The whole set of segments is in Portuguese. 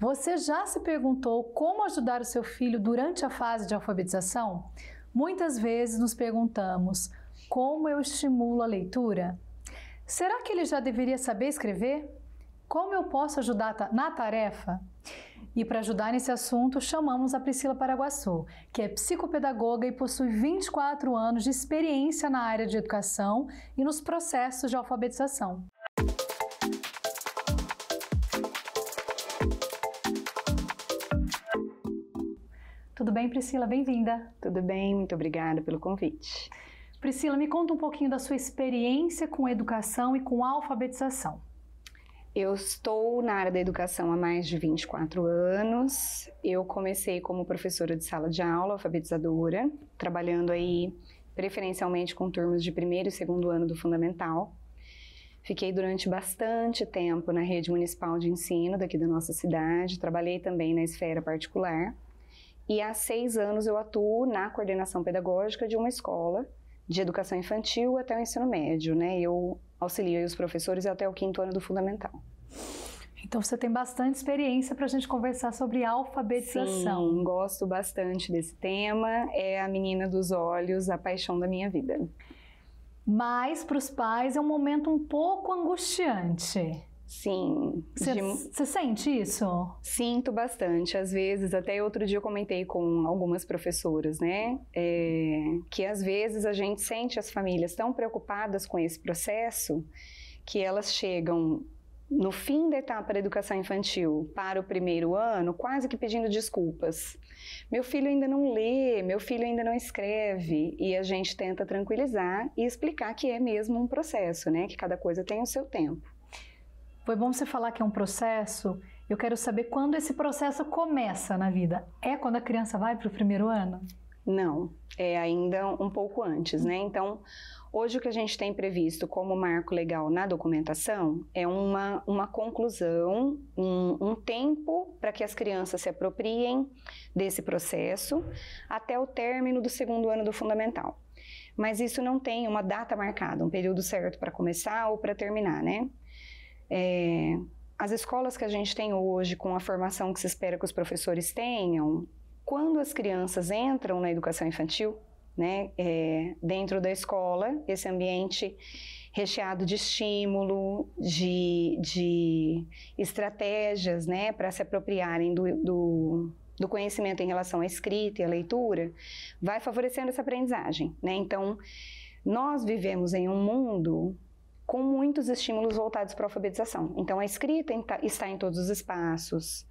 Você já se perguntou como ajudar o seu filho durante a fase de alfabetização? Muitas vezes nos perguntamos, como eu estimulo a leitura? Será que ele já deveria saber escrever? Como eu posso ajudar na tarefa? E para ajudar nesse assunto, chamamos a Priscila Paraguaçu, que é psicopedagoga e possui 24 anos de experiência na área de educação e nos processos de alfabetização. Tudo bem, Priscila? Bem-vinda. Tudo bem, muito obrigada pelo convite. Priscila, me conta um pouquinho da sua experiência com educação e com alfabetização. Eu estou na área da educação há mais de 24 anos. Eu comecei como professora de sala de aula, alfabetizadora, trabalhando aí preferencialmente com turmas de primeiro e segundo ano do fundamental. Fiquei durante bastante tempo na rede municipal de ensino daqui da nossa cidade, trabalhei também na esfera particular. E há 6 anos eu atuo na coordenação pedagógica de uma escola de educação infantil até o ensino médio, né? Eu auxilio os professores até o 5º ano do fundamental. Então você tem bastante experiência para a gente conversar sobre alfabetização. Sim, gosto bastante desse tema, é a menina dos olhos, a paixão da minha vida. Mas para os pais é um momento um pouco angustiante. Sim. Você sente isso? Sinto bastante. Às vezes, até outro dia eu comentei com algumas professoras, né? Que às vezes a gente sente as famílias tão preocupadas com esse processo que elas chegam no fim da etapa da educação infantil para o 1º ano quase que pedindo desculpas. Meu filho ainda não lê, meu filho ainda não escreve. E a gente tenta tranquilizar e explicar que é mesmo um processo, né? Que cada coisa tem o seu tempo. Foi bom você falar que é um processo. Eu quero saber quando esse processo começa na vida. É quando a criança vai para o 1º ano? Não, é ainda um pouco antes, né? Então, hoje o que a gente tem previsto como marco legal na documentação é uma conclusão, um tempo para que as crianças se apropriem desse processo até o término do 2º ano do fundamental. Mas isso não tem uma data marcada, um período certo para começar ou para terminar, né? As escolas que a gente tem hoje, com a formação que se espera que os professores tenham, quando as crianças entram na educação infantil, né, dentro da escola, esse ambiente recheado de estímulo, de estratégias, né, para se apropriarem do conhecimento em relação à escrita e à leitura, vai favorecendo essa aprendizagem, né? Então, nós vivemos em um mundo com muitos estímulos voltados para a alfabetização. Então, a escrita está em todos os espaços,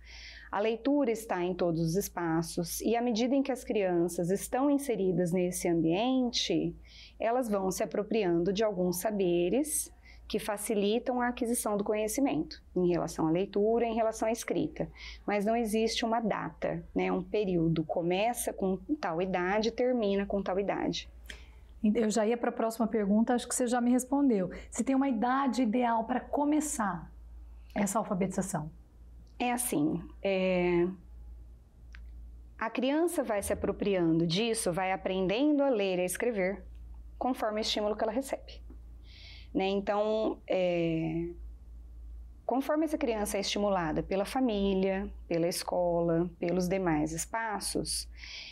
a leitura está em todos os espaços, e à medida em que as crianças estão inseridas nesse ambiente, elas vão se apropriando de alguns saberes que facilitam a aquisição do conhecimento, em relação à leitura, em relação à escrita. Mas não existe uma data, né, um período, começa com tal idade, termina com tal idade. Eu já ia para a próxima pergunta, acho que você já me respondeu. Você tem uma idade ideal para começar essa alfabetização? É assim, a criança vai se apropriando disso, vai aprendendo a ler e a escrever, conforme o estímulo que ela recebe. Né? Então, conforme essa criança é estimulada pela família, pela escola, pelos demais espaços,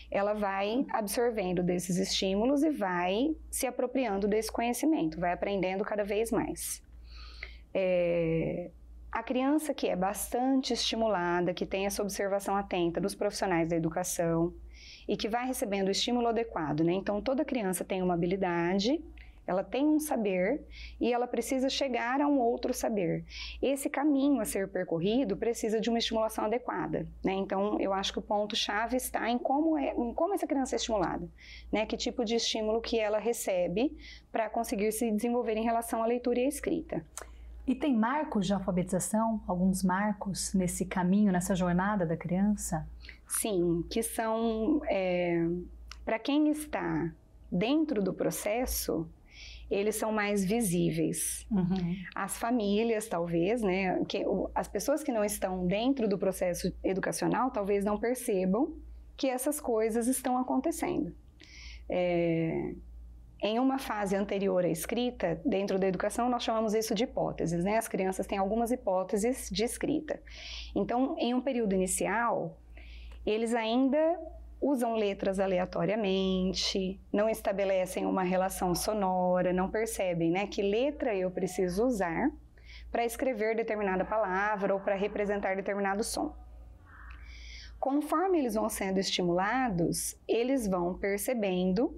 ela vai absorvendo desses estímulos e vai se apropriando desse conhecimento, vai aprendendo cada vez mais. A criança que é bastante estimulada, que tem essa observação atenta dos profissionais da educação e que vai recebendo o estímulo adequado, né? Então, toda criança tem uma habilidade, ela tem um saber e ela precisa chegar a um outro saber. Esse caminho a ser percorrido precisa de uma estimulação adequada, né? Então, eu acho que o ponto-chave está em como essa criança é estimulada, né? Que tipo de estímulo que ela recebe para conseguir se desenvolver em relação à leitura e à escrita. E tem marcos de alfabetização? Alguns marcos nesse caminho, nessa jornada da criança? Sim, que são, para quem está dentro do processo, eles são mais visíveis. Uhum. As famílias, talvez, né, as pessoas que não estão dentro do processo educacional, talvez não percebam que essas coisas estão acontecendo. em uma fase anterior à escrita, dentro da educação, nós chamamos isso de hipóteses, né? As crianças têm algumas hipóteses de escrita. Então, em um período inicial, eles ainda usam letras aleatoriamente, não estabelecem uma relação sonora, não percebem, né, que letra eu preciso usar para escrever determinada palavra ou para representar determinado som. Conforme eles vão sendo estimulados, eles vão percebendo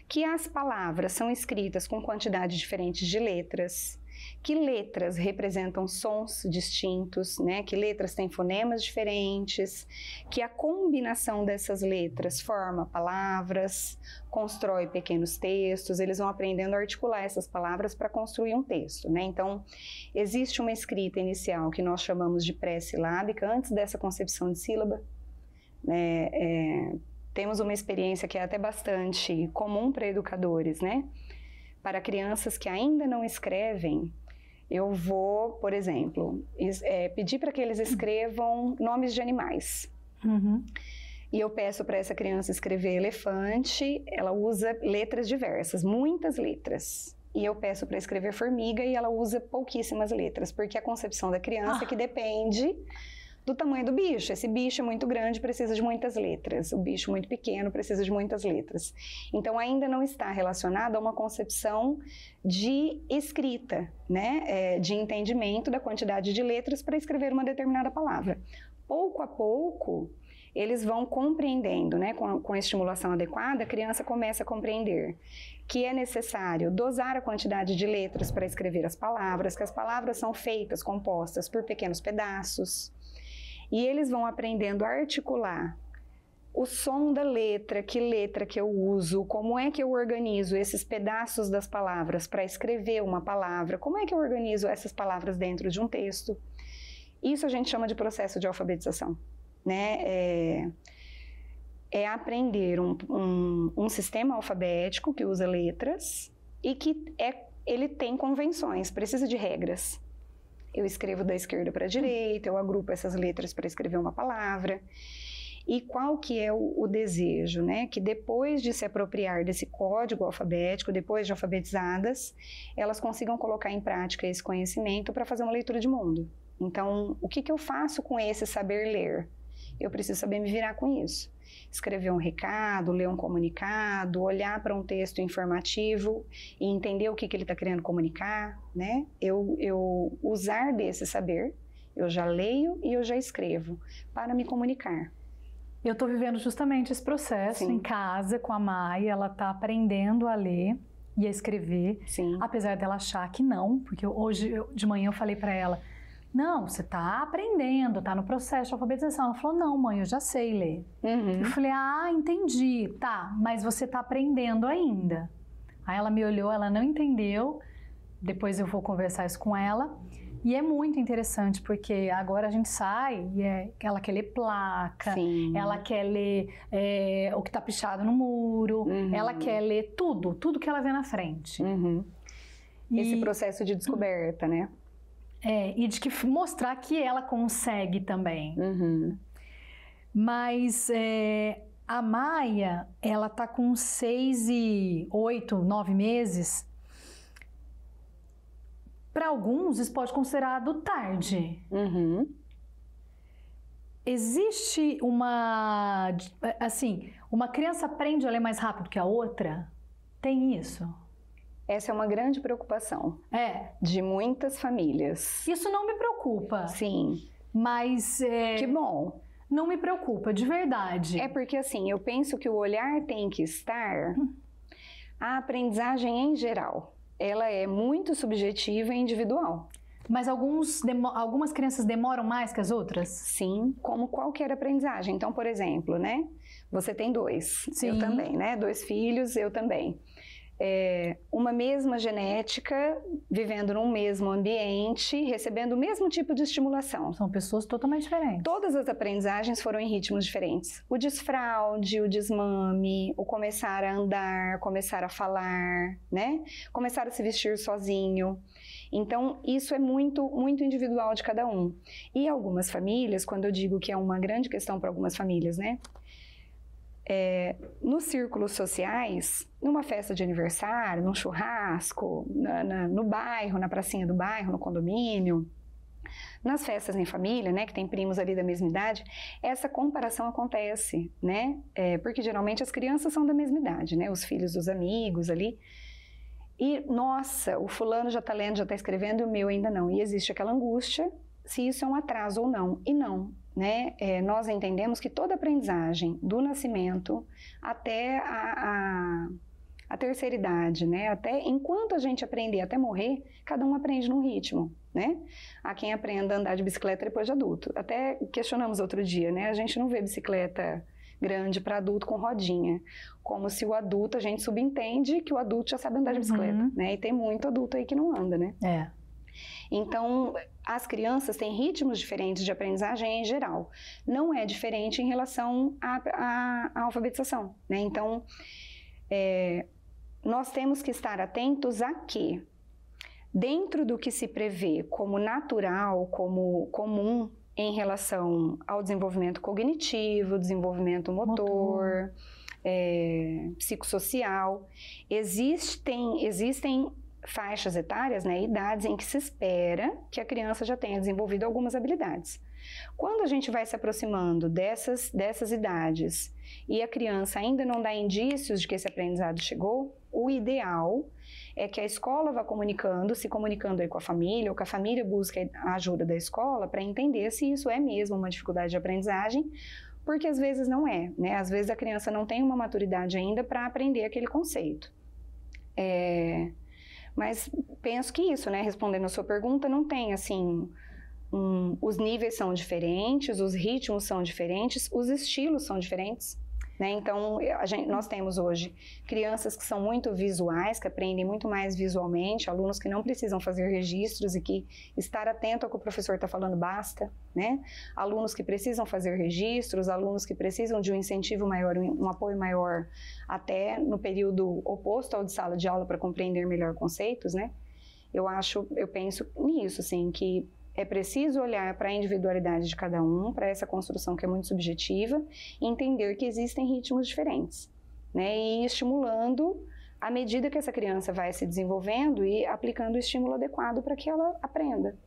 que as palavras são escritas com quantidade diferente de letras, que letras representam sons distintos, né? Que letras têm fonemas diferentes, que a combinação dessas letras forma palavras, constrói pequenos textos, eles vão aprendendo a articular essas palavras para construir um texto, né? Então, existe uma escrita inicial que nós chamamos de pré-silábica, antes dessa concepção de sílaba, né? Temos uma experiência que é até bastante comum para educadores, né? Para crianças que ainda não escrevem, eu vou, por exemplo, pedir para que eles escrevam nomes de animais. Uhum. E eu peço para essa criança escrever elefante, ela usa letras diversas, muitas letras. E eu peço para escrever formiga e ela usa pouquíssimas letras, porque a concepção da criança é que depende do tamanho do bicho. Esse bicho é muito grande, precisa de muitas letras. O bicho muito pequeno precisa de muitas letras. Então, ainda não está relacionado a uma concepção de escrita, né? De entendimento da quantidade de letras para escrever uma determinada palavra. Pouco a pouco, eles vão compreendendo, né? Com a estimulação adequada, a criança começa a compreender que é necessário dosar a quantidade de letras para escrever as palavras, que as palavras são feitas, compostas por pequenos pedaços. E eles vão aprendendo a articular o som da letra que eu uso, como é que eu organizo esses pedaços das palavras para escrever uma palavra, como é que eu organizo essas palavras dentro de um texto. Isso a gente chama de processo de alfabetização, né? É aprender um sistema alfabético que usa letras e que ele tem convenções, precisa de regras. Eu escrevo da esquerda para a direita, eu agrupo essas letras para escrever uma palavra. E qual que é o desejo, né? Que depois de se apropriar desse código alfabético, depois de alfabetizadas, elas consigam colocar em prática esse conhecimento para fazer uma leitura de mundo. Então, o que eu faço com esse saber ler? Eu preciso saber me virar com isso. Escrever um recado, ler um comunicado, olhar para um texto informativo e entender o que ele está querendo comunicar, né? Eu usar desse saber, eu já leio e eu já escrevo para me comunicar. Eu estou vivendo justamente esse processo. Sim. Em casa com a Maia, ela está aprendendo a ler e a escrever. Sim. Apesar dela achar que não, porque hoje de manhã eu falei para ela, não, você está aprendendo, está no processo de alfabetização. Ela falou, não, mãe, eu já sei ler. Uhum. Eu falei, entendi, tá, mas você está aprendendo ainda. Aí ela me olhou, ela não entendeu, depois eu vou conversar isso com ela. E é muito interessante, porque agora a gente sai e ela quer ler placa, Sim. Ela quer ler o que está pichado no muro, uhum. Ela quer ler tudo que ela vê na frente. Uhum. Esse processo de descoberta, né? E de mostrar que ela consegue também. Uhum. Mas a Maia, ela tá com 6 e 8, 9 meses. Para alguns, isso pode ser considerado tarde. Uhum. Existe uma criança aprende a ler mais rápido que a outra? Tem isso? Essa é uma grande preocupação de muitas famílias. Isso não me preocupa. Sim. Mas... Que bom. Não me preocupa, de verdade. É porque, assim, eu penso que o olhar tem que estar... A aprendizagem, em geral, ela é muito subjetiva e individual. Mas algumas crianças demoram mais que as outras? Sim, como qualquer aprendizagem. Então, por exemplo, né? Você tem 2. Sim. Eu também, né? 2 filhos, eu também. Uma mesma genética, vivendo num mesmo ambiente, recebendo o mesmo tipo de estimulação. São pessoas totalmente diferentes. Todas as aprendizagens foram em ritmos diferentes. O desfraude, o desmame, o começar a andar, começar a falar, né? Começar a se vestir sozinho. Então, isso é muito, muito individual de cada um. E algumas famílias, quando eu digo que é uma grande questão para algumas famílias, né? nos círculos sociais, numa festa de aniversário, num churrasco, no bairro, na pracinha do bairro, no condomínio, nas festas em família, né, que tem primos ali da mesma idade, essa comparação acontece, né, porque geralmente as crianças são da mesma idade, né, os filhos dos amigos ali, e nossa, o fulano já está lendo, já está escrevendo e o meu ainda não, e existe aquela angústia se isso é um atraso ou não, e não. Né? Nós entendemos que toda aprendizagem, do nascimento até a terceira idade, né? Até enquanto a gente aprender até morrer, cada um aprende num ritmo, né? Há quem aprenda a andar de bicicleta depois de adulto. Até questionamos outro dia, né? A gente não vê bicicleta grande para adulto com rodinha, como se o adulto, a gente subentende que o adulto já sabe andar de bicicleta, né? E tem muito adulto aí que não anda, né? Então, as crianças têm ritmos diferentes de aprendizagem em geral. Não é diferente em relação à alfabetização, né? Então, nós temos que estar atentos a que, dentro do que se prevê como natural, como comum em relação ao desenvolvimento cognitivo, desenvolvimento motor. Psicossocial, existem faixas etárias, né, idades em que se espera que a criança já tenha desenvolvido algumas habilidades. Quando a gente vai se aproximando dessas idades e a criança ainda não dá indícios de que esse aprendizado chegou, o ideal é que a escola vá se comunicando aí com a família, ou que a família busque a ajuda da escola para entender se isso é mesmo uma dificuldade de aprendizagem, porque às vezes não é, né? Às vezes a criança não tem uma maturidade ainda para aprender aquele conceito. Mas penso que isso, né, respondendo a sua pergunta, não tem assim, os níveis são diferentes, os ritmos são diferentes, os estilos são diferentes, né? Então, nós temos hoje crianças que são muito visuais, que aprendem muito mais visualmente, alunos que não precisam fazer registros e que estar atento ao que o professor está falando basta, né? Alunos que precisam fazer registros, alunos que precisam de um incentivo maior, um apoio maior, até no período oposto ao de sala de aula para compreender melhor conceitos, né? Eu penso nisso, assim, que é preciso olhar para a individualidade de cada um, para essa construção que é muito subjetiva, e entender que existem ritmos diferentes, né? E ir estimulando à medida que essa criança vai se desenvolvendo e aplicando o estímulo adequado para que ela aprenda.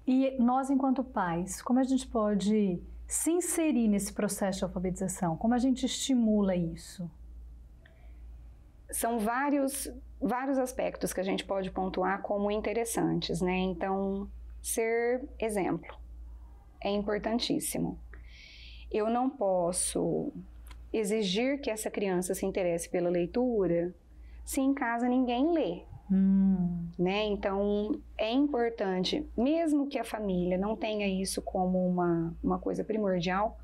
E nós, enquanto pais, como a gente pode se inserir nesse processo de alfabetização? Como a gente estimula isso? São vários aspectos que a gente pode pontuar como interessantes, né? Então, ser exemplo é importantíssimo. Eu não posso exigir que essa criança se interesse pela leitura se em casa ninguém lê. Né? Então, é importante, mesmo que a família não tenha isso como uma coisa primordial,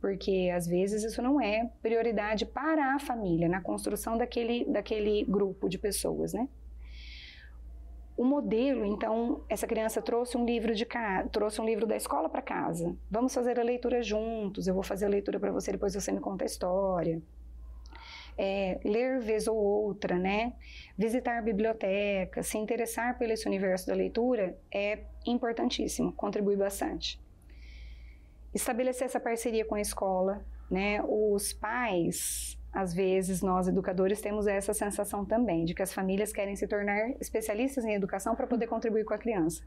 porque às vezes isso não é prioridade para a família, na construção daquele grupo de pessoas, né? O modelo, então, essa criança trouxe um livro da escola para casa. Vamos fazer a leitura juntos, eu vou fazer a leitura para você, depois você me conta a história. Ler vez ou outra, né? Visitar biblioteca, se interessar por esse universo da leitura é importantíssimo, contribui bastante. Estabelecer essa parceria com a escola, né? Os pais, às vezes, nós educadores temos essa sensação também, de que as famílias querem se tornar especialistas em educação para poder contribuir com a criança.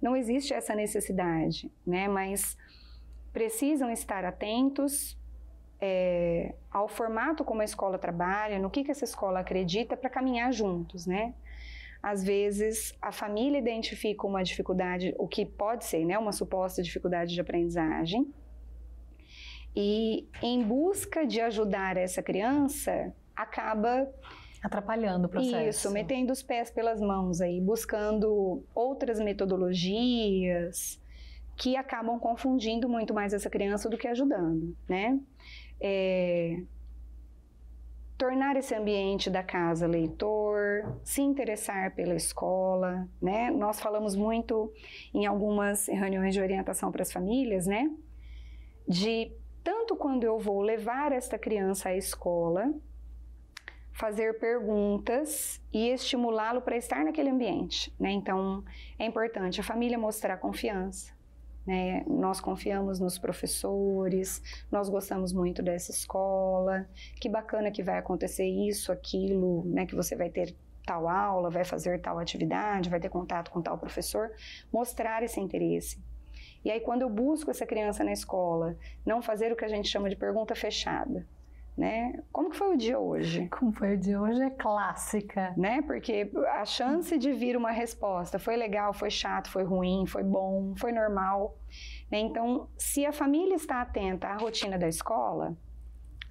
Não existe essa necessidade, né? Mas precisam estar atentos ao formato como a escola trabalha, no que essa escola acredita, para caminhar juntos, né? Às vezes, a família identifica uma dificuldade, o que pode ser, né, uma suposta dificuldade de aprendizagem, e em busca de ajudar essa criança, acaba atrapalhando o processo. Isso, metendo os pés pelas mãos aí, buscando outras metodologias que acabam confundindo muito mais essa criança do que ajudando, né? Tornar esse ambiente da casa leitor, se interessar pela escola, né? Nós falamos muito em algumas reuniões de orientação para as famílias, né? De tanto quando eu vou levar esta criança à escola, fazer perguntas e estimulá-lo para estar naquele ambiente, né? Então, é importante a família mostrar confiança, né? Nós confiamos nos professores, nós gostamos muito dessa escola, que bacana que vai acontecer isso, aquilo, né? Que você vai ter tal aula, vai fazer tal atividade, vai ter contato com tal professor, mostrar esse interesse. E aí, quando eu busco essa criança na escola, não fazer o que a gente chama de pergunta fechada, né? Como que foi o dia hoje? Como foi o dia hoje é clássica. Né? Porque a chance de vir uma resposta, foi legal, foi chato, foi ruim, foi bom, foi normal, né? Então, se a família está atenta à rotina da escola,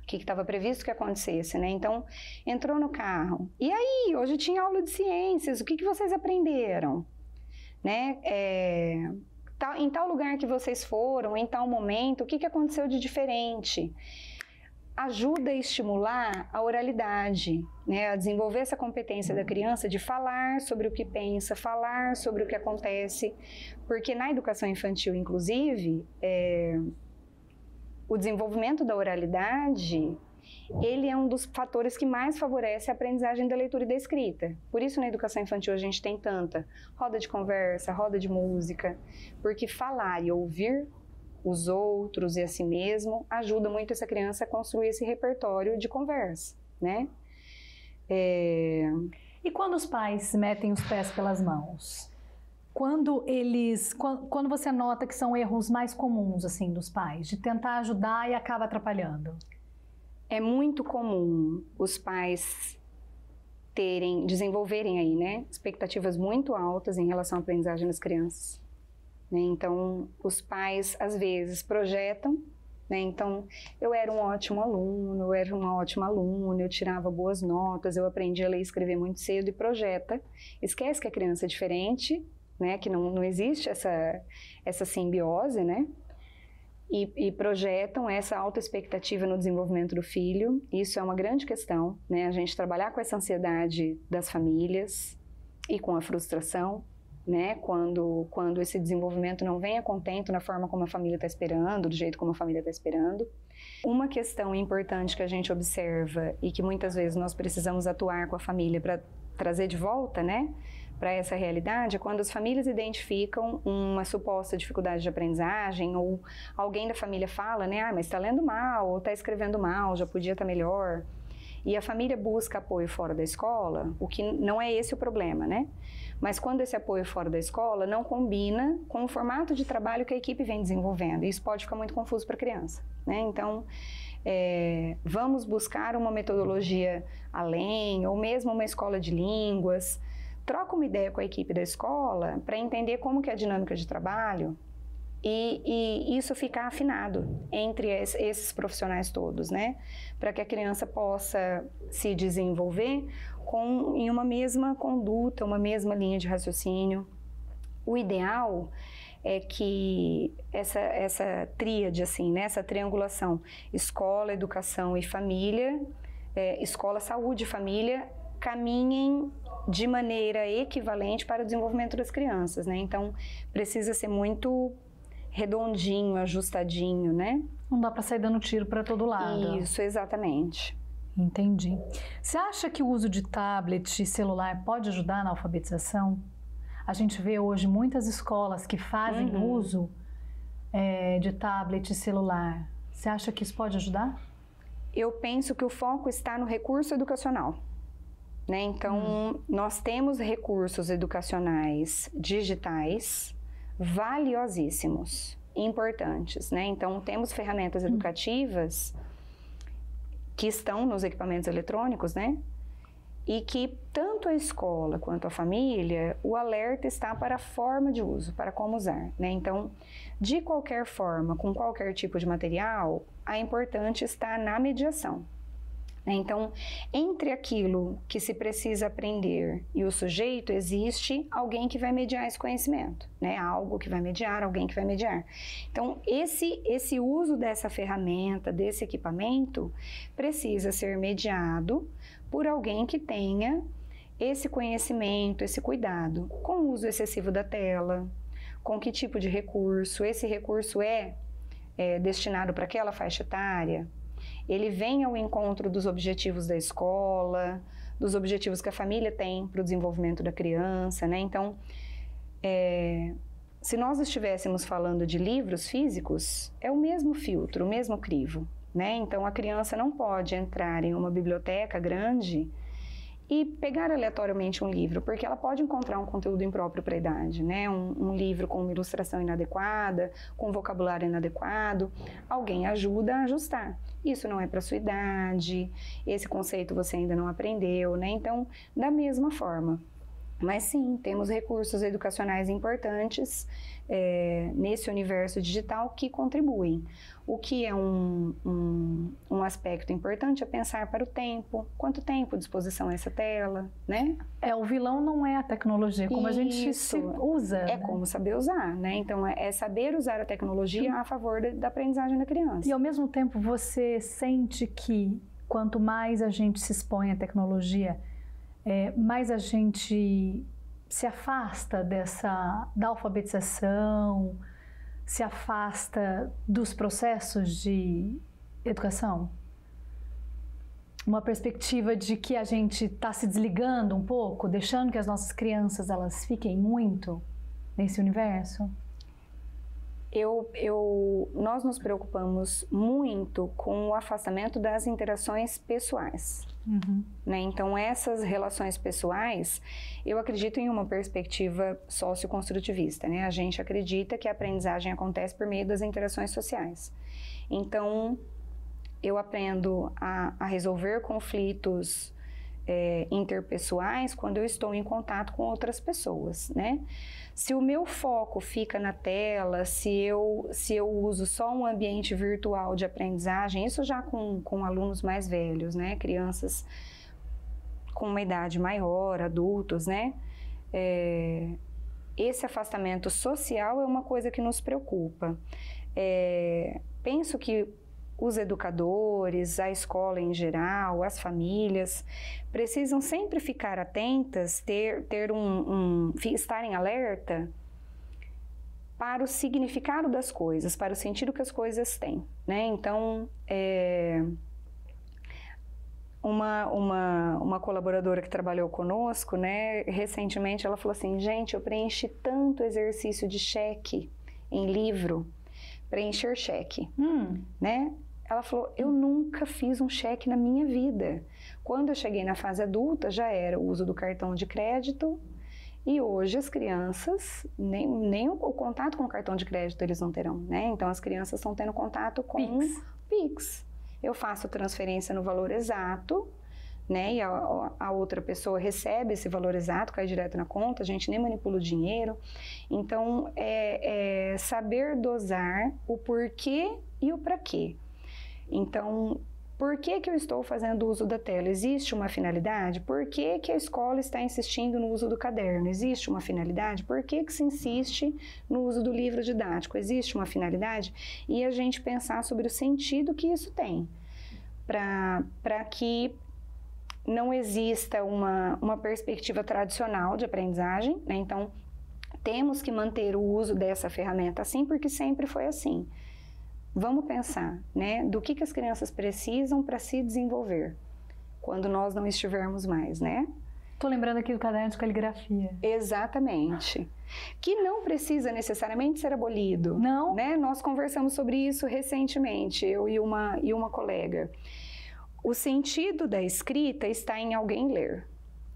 o que estava previsto que acontecesse, né? Então, entrou no carro. E aí, hoje tinha aula de ciências, o que vocês aprenderam? Né? Em tal lugar que vocês foram, em tal momento, o que aconteceu de diferente? Ajuda a estimular a oralidade, né? A desenvolver essa competência da criança de falar sobre o que pensa, falar sobre o que acontece, porque na educação infantil, inclusive, o desenvolvimento da oralidade, ele é um dos fatores que mais favorece a aprendizagem da leitura e da escrita. Por isso, na educação infantil, a gente tem tanta roda de conversa, roda de música, porque falar e ouvir os outros e a si mesmo ajuda muito essa criança a construir esse repertório de conversa, né? E quando os pais metem os pés pelas mãos? Quando você nota que são erros mais comuns, assim, dos pais, de tentar ajudar e acaba atrapalhando? É muito comum os pais desenvolverem aí, né, expectativas muito altas em relação à aprendizagem das crianças. Né? Então, os pais, às vezes, projetam, né? Então, eu era um ótimo aluno, eu era uma ótima aluna, eu tirava boas notas, eu aprendi a ler e escrever muito cedo e projeta. Esquece que a criança é diferente, né? Que não existe essa simbiose, né? E projetam essa alta expectativa no desenvolvimento do filho. Isso é uma grande questão, né? A gente trabalhar com essa ansiedade das famílias e com a frustração, né? Quando esse desenvolvimento não vem a contento na forma como a família está esperando, do jeito como a família está esperando. Uma questão importante que a gente observa e que muitas vezes nós precisamos atuar com a família para trazer de volta, né, para essa realidade, é quando as famílias identificam uma suposta dificuldade de aprendizagem ou alguém da família fala, né, mas está lendo mal ou está escrevendo mal, já podia estar melhor. E a família busca apoio fora da escola, o que não é esse o problema, né? Mas quando esse apoio fora da escola não combina com o formato de trabalho que a equipe vem desenvolvendo, isso pode ficar muito confuso para a criança, né? Então, vamos buscar uma metodologia além, ou mesmo uma escola de línguas, troca uma ideia com a equipe da escola para entender como que é a dinâmica de trabalho e isso ficar afinado entre esses profissionais todos, né? Para que a criança possa se desenvolver em uma mesma conduta, uma mesma linha de raciocínio. O ideal é que essa tríade, assim, né? Essa triangulação, escola, educação e família, escola, saúde e família, caminhem de maneira equivalente para o desenvolvimento das crianças, né? Então, precisa ser muito redondinho, ajustadinho, né? Não dá para sair dando tiro para todo lado. Isso, exatamente. Entendi. Você acha que o uso de tablet e celular pode ajudar na alfabetização? A gente vê hoje muitas escolas que fazem uso de tablet e celular. Você acha que isso pode ajudar? Eu penso que o foco está no recurso educacional. Né? Então, nós temos recursos educacionais digitais valiosíssimos, importantes, né? Então, temos ferramentas educativas que estão nos equipamentos eletrônicos, né? E que tanto a escola quanto a família, o alerta está para a forma de uso, para como usar, né? Então, de qualquer forma, com qualquer tipo de material, a importante está na mediação. Então, entre aquilo que se precisa aprender e o sujeito, existe alguém que vai mediar esse conhecimento, né? Algo que vai mediar, alguém que vai mediar. Então, esse uso dessa ferramenta, desse equipamento, precisa ser mediado por alguém que tenha esse conhecimento, esse cuidado, com o uso excessivo da tela, com que tipo de recurso, esse recurso é destinado para aquela faixa etária, ele vem ao encontro dos objetivos da escola, dos objetivos que a família tem para o desenvolvimento da criança, né? Então, se nós estivéssemos falando de livros físicos, é o mesmo filtro, o mesmo crivo, né? Então, a criança não pode entrar em uma biblioteca grande e pegar aleatoriamente um livro, porque ela pode encontrar um conteúdo impróprio para a idade, né? Um livro com uma ilustração inadequada, com um vocabulário inadequado, alguém ajuda a ajustar. Isso não é para sua idade, esse conceito você ainda não aprendeu, né? Então, da mesma forma. Mas sim, temos recursos educacionais importantes nesse universo digital que contribuem. O que é um aspecto importante é pensar para o tempo. Quanto tempo de exposição a essa tela, né? O vilão não é a tecnologia, como a gente se usa. É, né? Como saber usar, né? Então, é saber usar a tecnologia a favor da aprendizagem da criança. E, ao mesmo tempo, você sente que quanto mais a gente se expõe à tecnologia, mais a gente se afasta da alfabetização, se afasta dos processos de educação? Uma perspectiva de que a gente está se desligando um pouco, deixando que as nossas crianças elas fiquem muito nesse universo? Nós nos preocupamos muito com o afastamento das interações pessoais. Uhum. Né? Então, essas relações pessoais, eu acredito em uma perspectiva socioconstrutivista. Né? A gente acredita que a aprendizagem acontece por meio das interações sociais. Então, eu aprendo a resolver conflitos interpessoais quando eu estou em contato com outras pessoas, né? Se o meu foco fica na tela, se eu uso só um ambiente virtual de aprendizagem, isso já com alunos mais velhos, né? Crianças com uma idade maior, adultos, né? Esse afastamento social é uma coisa que nos preocupa. Penso que os educadores, a escola em geral, as famílias, precisam sempre ficar atentas, estarem alerta para o significado das coisas, para o sentido que as coisas têm, né? Então, uma colaboradora que trabalhou conosco, né, recentemente ela falou assim, gente, eu preenchi tanto exercício de cheque em livro, preencher cheque, né? Ela falou, eu nunca fiz um cheque na minha vida. Quando eu cheguei na fase adulta, já era o uso do cartão de crédito, e hoje as crianças, nem o contato com o cartão de crédito eles não terão, né? Então, as crianças estão tendo contato com Pix. Eu faço transferência no valor exato, né? E a outra pessoa recebe esse valor exato, cai direto na conta, a gente nem manipula o dinheiro. Então, saber dosar o porquê e o para quê. Então, por que eu estou fazendo uso da tela? Existe uma finalidade? Por que a escola está insistindo no uso do caderno? Existe uma finalidade? Por que se insiste no uso do livro didático? Existe uma finalidade? E a gente pensar sobre o sentido que isso tem, para que não exista uma perspectiva tradicional de aprendizagem, né? Então, temos que manter o uso dessa ferramenta assim, porque sempre foi assim. Vamos pensar, né, do que as crianças precisam para se desenvolver quando nós não estivermos mais, né? Estou lembrando aqui do caderno de caligrafia. Exatamente. Que não precisa necessariamente ser abolido. Não. Né? Nós conversamos sobre isso recentemente, eu e uma colega. O sentido da escrita está em alguém ler.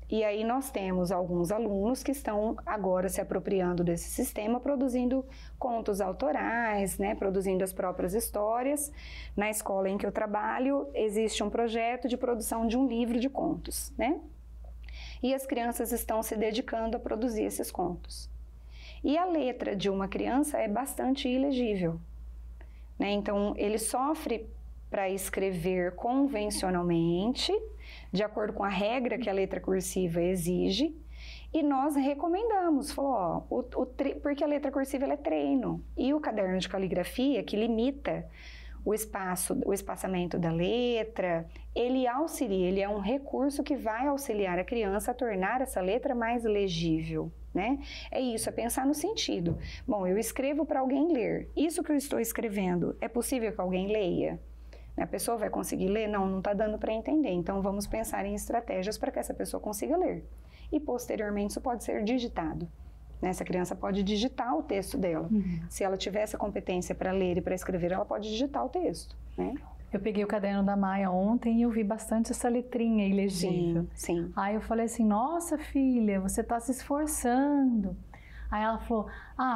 E aí nós temos alguns alunos que estão agora se apropriando desse sistema, produzindo contos autorais, né, produzindo as próprias histórias. Na escola em que eu trabalho, existe um projeto de produção de um livro de contos, né? E as crianças estão se dedicando a produzir esses contos. E a letra de uma criança é bastante ilegível, né? Então, ele sofre para escrever convencionalmente, de acordo com a regra que a letra cursiva exige, e nós recomendamos, porque a letra cursiva ela é treino, e o caderno de caligrafia, que limita o espaçamento da letra, ele auxilia, ele é um recurso que vai auxiliar a criança a tornar essa letra mais legível, né? É isso, é pensar no sentido. Bom, eu escrevo para alguém ler, isso que eu estou escrevendo, é possível que alguém leia? A pessoa vai conseguir ler? Não está dando para entender. Então, vamos pensar em estratégias para que essa pessoa consiga ler. E, posteriormente, isso pode ser digitado, né? Essa criança pode digitar o texto dela. Se ela tiver essa competência para ler e para escrever, ela pode digitar o texto, né? Eu peguei o caderno da Maia ontem e eu vi bastante essa letrinha ilegível. Sim. Aí eu falei assim, nossa filha, você está se esforçando. Aí ela falou,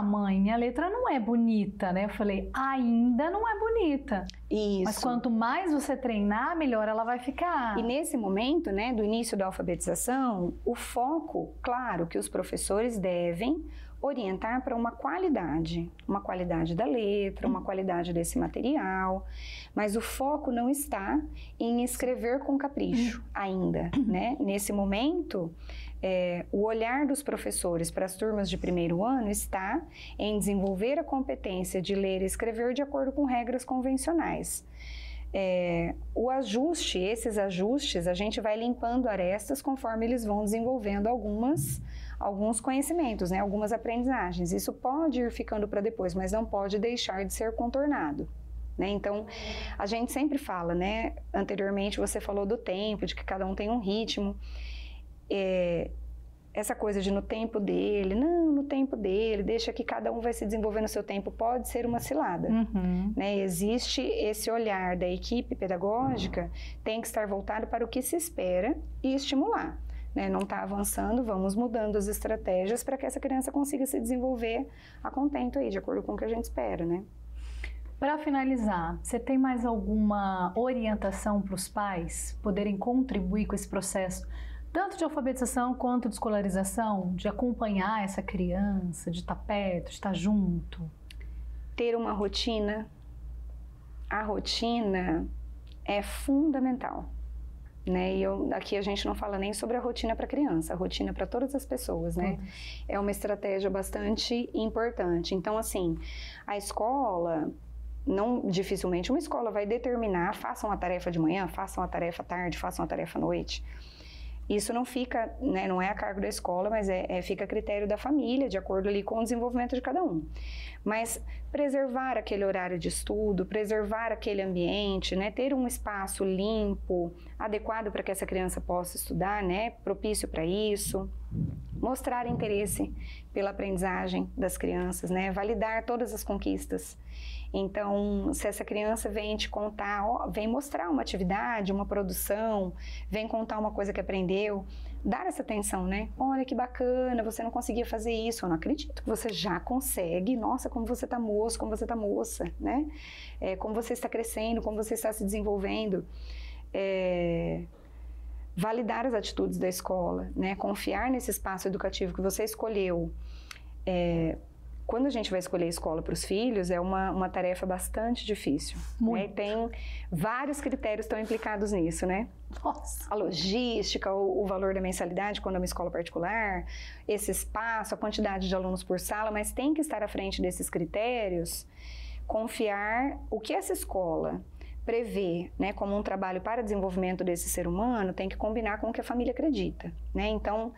mãe, minha letra não é bonita, né? Eu falei, ainda não é bonita. Isso. Mas quanto mais você treinar, melhor ela vai ficar. E nesse momento, né, do início da alfabetização, o foco, claro, que os professores devem orientar para uma qualidade da letra, uma qualidade desse material, mas o foco não está em escrever com capricho ainda, né? Nesse momento, o olhar dos professores para as turmas de primeiro ano está em desenvolver a competência de ler e escrever de acordo com regras convencionais. Esses ajustes, a gente vai limpando arestas conforme eles vão desenvolvendo alguns conhecimentos, né, algumas aprendizagens. Isso pode ir ficando para depois, mas não pode deixar de ser contornado, né? Então, a gente sempre fala, né, anteriormente você falou do tempo, de que cada um tem um ritmo. Essa coisa de no tempo dele, deixa que cada um vai se desenvolver no seu tempo, pode ser uma cilada. Né? Existe esse olhar da equipe pedagógica, tem que estar voltado para o que se espera e estimular. Né? Não está avançando, vamos mudando as estratégias para que essa criança consiga se desenvolver a contento aí, de acordo com o que a gente espera, né? Para finalizar, você tem mais alguma orientação para os pais poderem contribuir com esse processo, tanto de alfabetização quanto de escolarização, de acompanhar essa criança, de estar perto, de estar junto? Ter uma rotina. A rotina é fundamental. Né? E aqui a gente não fala nem sobre a rotina para a criança, a rotina para todas as pessoas, né? É uma estratégia bastante importante. Então, assim, a escola, dificilmente uma escola vai determinar, façam a tarefa de manhã, façam a tarefa à tarde, façam a tarefa à noite. Isso não fica, né, não é a cargo da escola, mas fica a critério da família, de acordo ali com o desenvolvimento de cada um. Mas preservar aquele horário de estudo, preservar aquele ambiente, né, ter um espaço limpo, adequado para que essa criança possa estudar, né, propício para isso, mostrar interesse pela aprendizagem das crianças, né, validar todas as conquistas. Então, se essa criança vem te contar, vem mostrar uma atividade, uma produção, vem contar uma coisa que aprendeu, dar essa atenção, né? Olha que bacana, você não conseguia fazer isso, eu não acredito que você já consegue, nossa, como você está moço, como você está moça, né? Como você está crescendo, como você está se desenvolvendo. Validar as atitudes da escola, né? Confiar nesse espaço educativo que você escolheu. Quando a gente vai escolher escola para os filhos, é uma tarefa bastante difícil. Né? Tem vários critérios que estão implicados nisso, né? Nossa. A logística, o valor da mensalidade quando é uma escola particular, esse espaço, a quantidade de alunos por sala, mas tem que estar à frente desses critérios, confiar o que essa escola prevê, né, como um trabalho para desenvolvimento desse ser humano, tem que combinar com o que a família acredita, né? Então,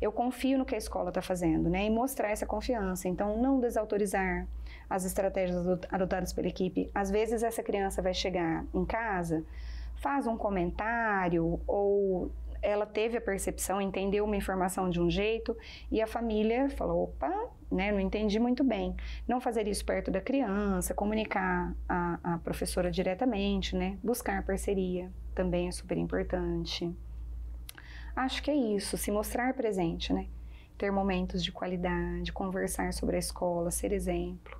eu confio no que a escola está fazendo, né? E mostrar essa confiança. Então, não desautorizar as estratégias adotadas pela equipe. Às vezes, essa criança vai chegar em casa, faz um comentário, ou ela teve a percepção, entendeu uma informação de um jeito, e a família falou, opa, né, não entendi muito bem. Não fazer isso perto da criança, comunicar a professora diretamente, né? Buscar parceria também é super importante. Acho que é isso, se mostrar presente, né? Ter momentos de qualidade, conversar sobre a escola, ser exemplo.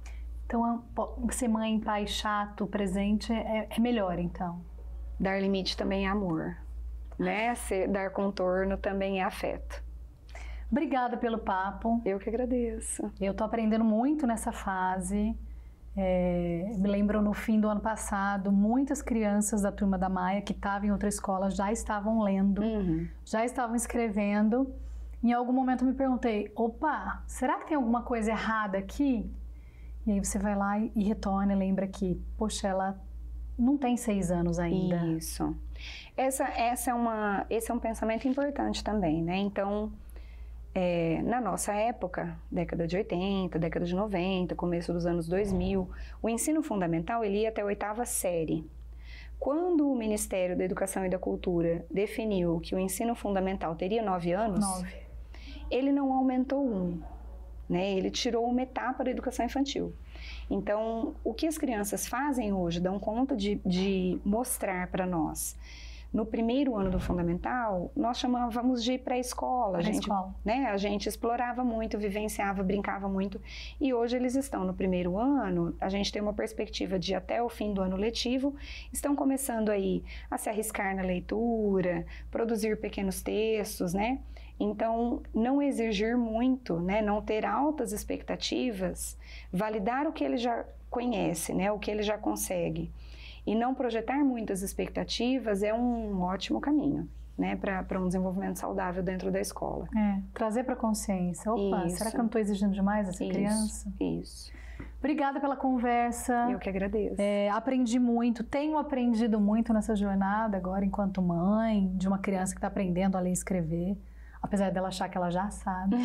Então, ser mãe, pai chato, presente é melhor, então? Dar limite também é amor, né? Dar contorno também é afeto. Obrigada pelo papo. Eu que agradeço. Eu tô aprendendo muito nessa fase. Me lembro no fim do ano passado, muitas crianças da turma da Maia que estavam em outra escola já estavam lendo, já estavam escrevendo. Em algum momento eu me perguntei, opa, será que tem alguma coisa errada aqui? E aí você vai lá e retorna e lembra que, poxa, ela não tem 6 anos ainda. Isso. Esse é um pensamento importante também, né? Então, na nossa época, década de 80, década de 90, começo dos anos 2000, o ensino fundamental ele ia até a 8ª série. Quando o Ministério da Educação e da Cultura definiu que o ensino fundamental teria 9 anos, ele não aumentou 1, né? Ele tirou uma etapa da educação infantil. Então, o que as crianças fazem hoje, dão conta de para mostrar para nós. No primeiro ano do fundamental, nós chamávamos de pré-escola. A gente explorava muito, vivenciava, brincava muito. E hoje eles estão no primeiro ano, a gente tem uma perspectiva de até o fim do ano letivo, estão começando aí a se arriscar na leitura, produzir pequenos textos, né? Então, não exigir muito, né? Não ter altas expectativas, validar o que ele já conhece, né? O que ele já consegue. E não projetar muitas expectativas é um ótimo caminho, né, para um desenvolvimento saudável dentro da escola. Trazer para a consciência. Opa, será que eu não estou exigindo demais dessa criança? Isso. Obrigada pela conversa. Eu que agradeço. Aprendi muito, tenho aprendido muito nessa jornada agora, enquanto mãe de uma criança que está aprendendo a ler e escrever, apesar dela achar que ela já sabe.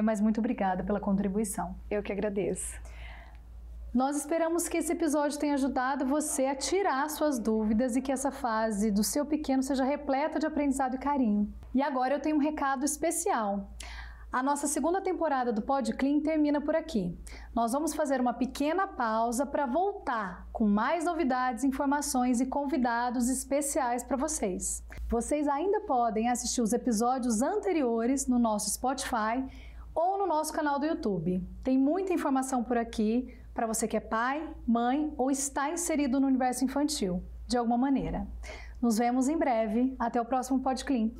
Mas muito obrigada pela contribuição. Eu que agradeço. Nós esperamos que esse episódio tenha ajudado você a tirar suas dúvidas e que essa fase do seu pequeno seja repleta de aprendizado e carinho. E agora eu tenho um recado especial. A nossa segunda temporada do PodClean termina por aqui. Nós vamos fazer uma pequena pausa para voltar com mais novidades, informações e convidados especiais para vocês. Vocês ainda podem assistir os episódios anteriores no nosso Spotify ou no nosso canal do YouTube. Tem muita informação por aqui para você que é pai, mãe ou está inserido no universo infantil, de alguma maneira. Nos vemos em breve. Até o próximo PodClean.